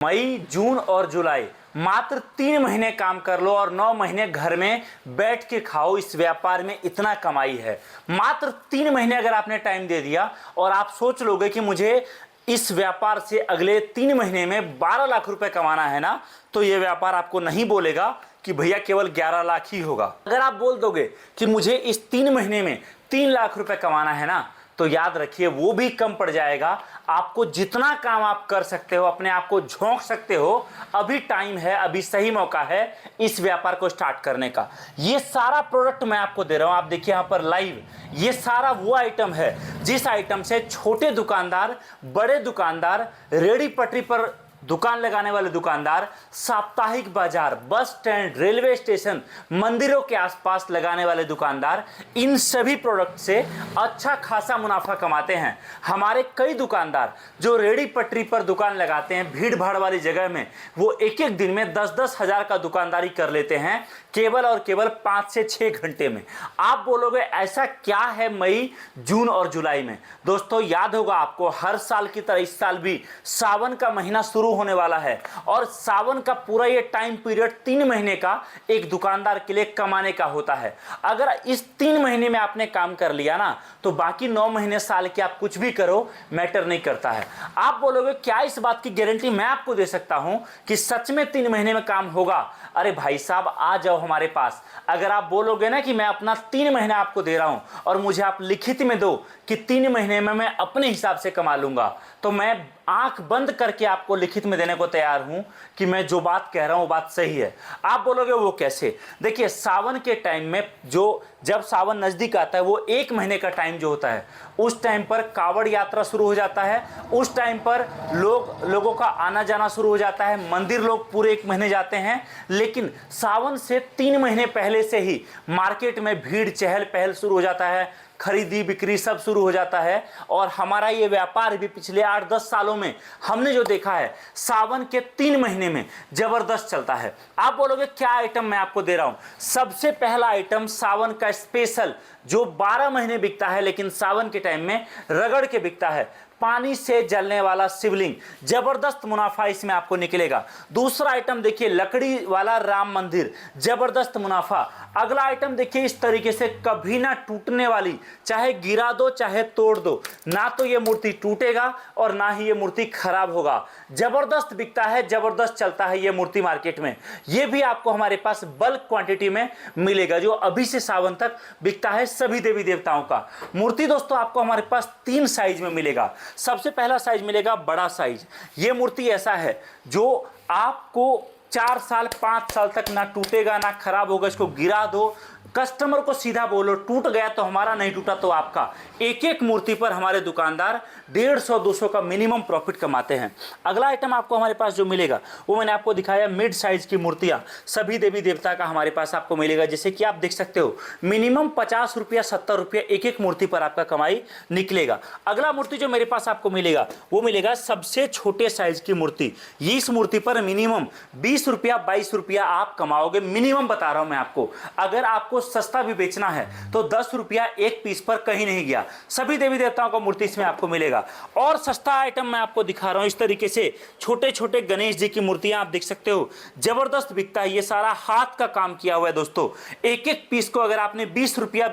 मई, जून और जुलाई मात्र 3 महीने काम कर लो और 9 महीने घर में बैठ के खाओ। इस व्यापार में इतना कमाई है। मात्र 3 महीने अगर आपने टाइम दे दिया और आप सोच लोगे कि मुझे इस व्यापार से अगले 3 महीने में 12 लाख रुपए कमाना है ना, तो यह व्यापार आपको नहीं बोलेगा कि भैया केवल 11 लाख ही होगा। अगर आप बोल दोगे कि मुझे इस 3 महीने में 3 लाख रुपए कमाना है ना, तो याद रखिए वो भी कम पड़ जाएगा। आपको जितना काम आप कर सकते हो, अपने आप को झोंक सकते हो, अभी टाइम है, अभी सही मौका है इस व्यापार को स्टार्ट करने का। ये सारा प्रोडक्ट मैं आपको दे रहा हूं, आप देखिए यहां पर लाइव। ये सारा वो आइटम है जिस आइटम से छोटे दुकानदार, बड़े दुकानदार, रेडी पटरी पर दुकान लगाने वाले दुकानदार, साप्ताहिक बाजार, बस स्टैंड, रेलवे स्टेशन, मंदिरों के आसपास लगाने वाले दुकानदार, इन सभी प्रोडक्ट से अच्छा खासा मुनाफा कमाते हैं। हमारे कई दुकानदार जो रेडी पटरी पर दुकान लगाते हैं भीड़ भाड़ वाली जगह में, वो एक एक दिन में 10-10 हजार का दुकानदारी कर लेते हैं केवल और केवल 5 से 6 घंटे में। आप बोलोगे ऐसा क्या है मई, जून और जुलाई में? दोस्तों याद होगा आपको, हर साल की तरह इस साल भी सावन का महीना शुरू होने वाला है और सावन का पूरा ये टाइम पीरियड 3 महीने का एक दुकानदार के लिए कमाने का होता है। अगर इस 3 महीने में आपने काम कर लिया ना, तो बाकी 9 महीने साल के आप कुछ भी करो मैटर नहीं करता है। आप बोलोगे क्या इस बात की गारंटी मैं आपको दे सकता हूं कि सच में 3 महीने में काम होगा? अरे भाई साहब आ जाओ हमारे पास। अगर आप बोलोगे ना कि मैं अपना 3 महीना आपको दे रहा हूं और मुझे आप लिखित में दो कि 3 महीने में मैं अपने हिसाब से कमा लूंगा, तो मैं आंख बंद करके आपको लिखित में देने को तैयार हूं कि मैं जो बात कह रहा हूं वो बात सही है। आप बोलोगे वो कैसे? देखिए सावन के टाइम में, जब सावन नजदीक आता है, वो 1 महीने का टाइम जो होता है, उस टाइम पर कावड़ यात्रा शुरू हो जाता है। उस टाइम पर लोगों का आना जाना शुरू हो जाता है। मंदिर लोग पूरे 1 महीने जाते हैं। लेकिन सावन से 3 महीने पहले से ही मार्केट में भीड़, चहल पहल शुरू हो जाता है, खरीदी बिक्री सब शुरू हो जाता है। और हमारा ये व्यापार भी पिछले 8-10 सालों में हमने जो देखा है, सावन के 3 महीने में जबरदस्त चलता है। आप बोलोगे क्या आइटम मैं आपको दे रहा हूं? सबसे पहला आइटम सावन का स्पेशल, जो 12 महीने बिकता है लेकिन सावन के टाइम में रगड़ के बिकता है, पानी से जलने वाला शिवलिंग। जबरदस्त मुनाफा इसमें आपको निकलेगा। दूसरा आइटम देखिए लकड़ी वाला राम मंदिर, जबरदस्त मुनाफा। अगला आइटम देखिए इस तरीके से कभी ना टूटने वाली, चाहे गिरा दो चाहे तोड़ दो, ना तो ये मूर्ति टूटेगा और ना ही ये मूर्ति खराब होगा। जबरदस्त बिकता है, जबरदस्त चलता है ये मूर्ति मार्केट में। ये भी आपको हमारे पास बल्क क्वांटिटी में मिलेगा, जो अभी से सावन तक बिकता है सभी देवी देवताओं का। मूर्ति दोस्तों आपको हमारे पास 3 साइज में मिलेगा। सबसे पहला साइज मिलेगा बड़ा साइज। ये मूर्ति ऐसा है जो आपको 4 साल 5 साल तक ना टूटेगा ना खराब होगा। इसको गिरा दो, कस्टमर को सीधा बोलो टूट गया तो हमारा, नहीं टूटा तो आपका। एक एक मूर्ति पर हमारे दुकानदार 150-200 का मिनिमम प्रॉफिट कमाते हैं। अगला आइटम आपको हमारे पास जो मिलेगा वो मैंने आपको दिखाया, मिड साइज की मूर्तियां सभी देवी देवता का हमारे पास आपको मिलेगा। जैसे कि आप देख सकते हो मिनिमम 50 रुपया 70 रुपया एक एक मूर्ति पर आपका कमाई निकलेगा। अगला मूर्ति जो मेरे पास आपको मिलेगा वो मिलेगा सबसे छोटे साइज की मूर्ति। इस मूर्ति पर मिनिमम 20 रुपया 22 रुपया आप कमाओगे, मिनिमम बता रहा हूं मैं आपको। अगर आपको सस्ता भी बेचना है तो 10 रुपया एक पीस पर कहीं नहीं गया। सभी देवी देवताओं का मूर्ति इसमें आपको मिलेगा। और सस्ता आइटम मैं आपको दिखा रहा हूं, इस तरीके से छोटे छोटे गणेश जी की मूर्तियां आप देख सकते हो, जबरदस्त बिकता है। ये सारा हाथ का काम किया हुआ है दोस्तों। एक एक पीस को अगर आपने 20 रुपया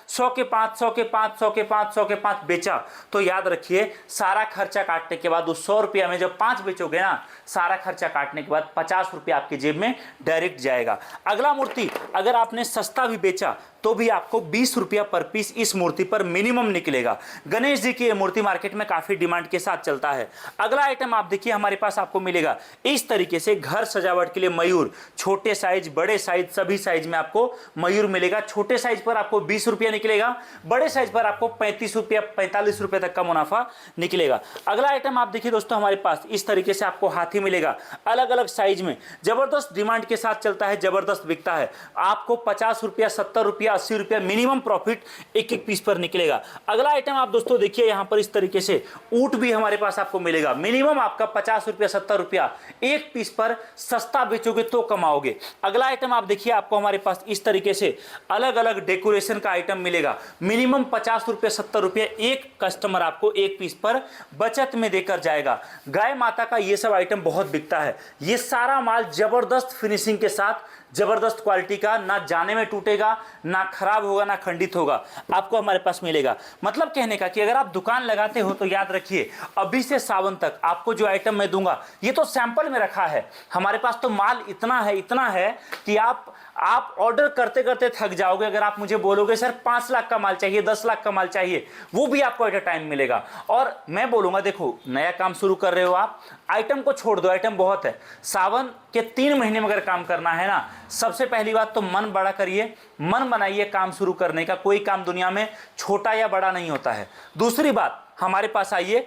100 के 5, 100 के 5, 100 के 5, 100 के 5 बेचा, तो याद रखिए सारा खर्चा काटने के बाद उस 100 रुपया में जब 5 बेचोगे ना, सारा खर्चा काटने के बाद 50 रुपया आपकी जेब में डायरेक्ट जाएगा। अगला मूर्ति अगर आपने सस्ता भी बेचा तो भी आपको 20 रुपया पर पीस इस मूर्ति पर मिनिमम निकलेगा। गणेश जी की ये मूर्ति मार्केट में काफी डिमांड के साथ चलता है। अगला आइटम आप देखिए हमारे पास आपको मिलेगा इस तरीके से घर सजावट के लिए मयूर, छोटे साइज बड़े साइज सभी साइज में आपको मयूर मिलेगा। छोटे साइज पर आपको 20 रुपया निकलेगा, बड़े साइज पर आपको 35 रुपया 45 रुपये तक का मुनाफा निकलेगा। अगला आइटम आप देखिए दोस्तों हमारे पास इस तरीके से आपको हाथी मिलेगा, अलग अलग साइज में, जबरदस्त डिमांड के साथ चलता है, जबरदस्त बिकता है। आपको 50 रुपया 70 रुपया रुपया 80 रुपया मिनिमम प्रॉफिट एक एक पीस पर निकलेगा। अगला आइटम आप दोस्तों देखिए यहाँ पर इस तरीके से ऊंट भी हमारे पास आपको मिलेगा। मिनिमम आपका 50 रुपया 70 रुपया एक पीस पर सस्ता बेचोगे तो कमाओगे। अगला आइटम आप देखिए आपको हमारे पास इस तरीके से अलग अलग डेकोरेशन का आइटम मिलेगा। मिनिमम 50 रुपये 70 रुपये एक कस्टमर आपको एक पीस पर बचत में देकर जाएगा। गाय माता का ये सब आइटम बहुत बिकता है। ये सारा माल जबरदस्त फिनिशिंग के साथ, जबरदस्त क्वालिटी का, ना जाने में टूटेगा, ना खराब होगा, ना खंडित होगा, आपको हमारे पास मिलेगा। मतलब कहने का कि अगर आप दुकान लगाते हो तो याद रखिए अभी से सावन तक आपको जो आइटम मैं दूंगा ये तो सैंपल में रखा है। हमारे पास तो माल इतना है कि आप ऑर्डर करते करते थक जाओगे। अगर आप मुझे बोलोगे सर 5 लाख का माल चाहिए, 10 लाख का माल चाहिए, वो भी आपको एट अ टाइम मिलेगा। और मैं बोलूंगा देखो नया काम शुरू कर रहे हो आप, आइटम को छोड़ दो, आइटम बहुत है। सावन के 3 महीने में अगर काम करना है ना, सबसे पहली बात तो मन बड़ा करिए, मन बनाइए काम शुरू करने का। कोई काम दुनिया में छोटा या बड़ा नहीं होता है। दूसरी बात, हमारे पास आइए,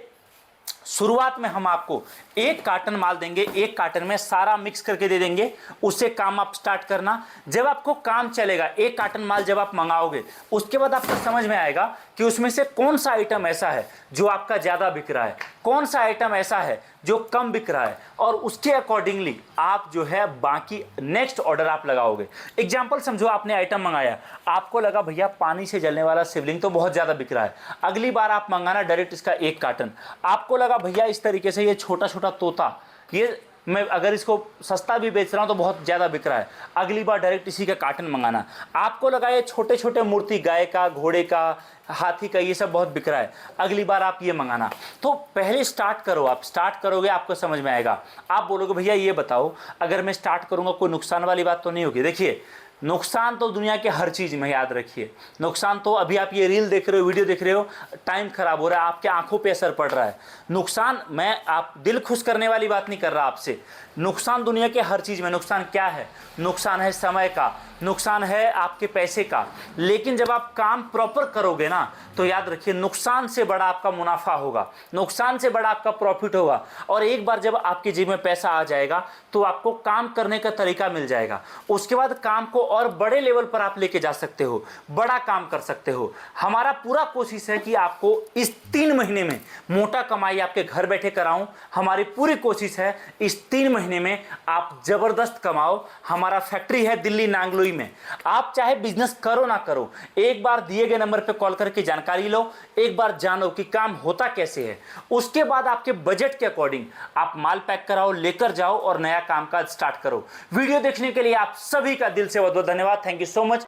शुरुआत में हम आपको 1 कार्टन माल देंगे, 1 कार्टन में सारा मिक्स करके दे देंगे, उससे काम आप स्टार्ट करना। जब आपको काम चलेगा, 1 कार्टन माल जब आप मंगाओगे उसके बाद आपको समझ में आएगा कि उसमें से कौन सा आइटम ऐसा है जो आपका ज़्यादा बिक रहा है, कौन सा आइटम ऐसा है जो कम बिक रहा है, और उसके अकॉर्डिंगली आप जो है बाकी नेक्स्ट ऑर्डर आप लगाओगे। एग्जाम्पल समझो, आपने आइटम मंगाया, आपको लगा भैया पानी से जलने वाला शिवलिंग तो बहुत ज़्यादा बिक रहा है, अगली बार आप मंगाना डायरेक्ट इसका 1 कार्टन। आपको लगा भैया इस तरीके से ये छोटा छोटा तोता, ये मैं अगर इसको सस्ता भी बेच रहा हूं तो बहुत ज़्यादा बिक रहा है, अगली बार डायरेक्ट इसी का कार्टन मंगाना। आपको लगा ये छोटे छोटे मूर्ति, गाय का, घोड़े का, हाथी का, ये सब बहुत बिक रहा है, अगली बार आप ये मंगाना। तो पहले स्टार्ट करो, आप स्टार्ट करोगे आपको समझ में आएगा। आप बोलोगे भैया ये बताओ अगर मैं स्टार्ट करूँगा कोई नुकसान वाली बात तो नहीं होगी। देखिए नुकसान तो दुनिया के हर चीज़ में, याद रखिए नुकसान तो, अभी आप ये रील देख रहे हो, वीडियो देख रहे हो, टाइम खराब हो रहा है, आपके आंखों पे असर पड़ रहा है। नुकसान, मैं आप दिल खुश करने वाली बात नहीं कर रहा आपसे, नुकसान दुनिया के हर चीज़ में। नुकसान क्या है? नुकसान है समय का, नुकसान है आपके पैसे का। लेकिन जब आप काम प्रॉपर करोगे ना तो याद रखिए नुकसान से बड़ा आपका मुनाफा होगा, नुकसान से बड़ा आपका प्रॉफिट होगा। और एक बार जब आपकी जेब में पैसा आ जाएगा तो आपको काम करने का तरीका मिल जाएगा। उसके बाद काम को और बड़े लेवल पर आप लेके जा सकते हो, बड़ा काम कर सकते हो। हमारा पूरा कोशिश है कि आपको इस 3 महीने में मोटा कमाई आपके घर बैठे कराऊं। हमारी पूरी कोशिश है इस 3 महीने में आप जबरदस्त कमाओ। हमारा फैक्ट्री है दिल्ली नांगलोई में। आप चाहे बिजनेस करो ना करो, एक बार दिए गए नंबर पे कॉल करके जानकारी लो, एक बार जानो कि काम होता कैसे है। उसके बाद आपके बजट के अकॉर्डिंग आप माल पैक कराओ, लेकर जाओ और नया कामकाज स्टार्ट करो। वीडियो देखने के लिए आप सभी का दिल से बहुत बहुत धन्यवाद। Thank you so much.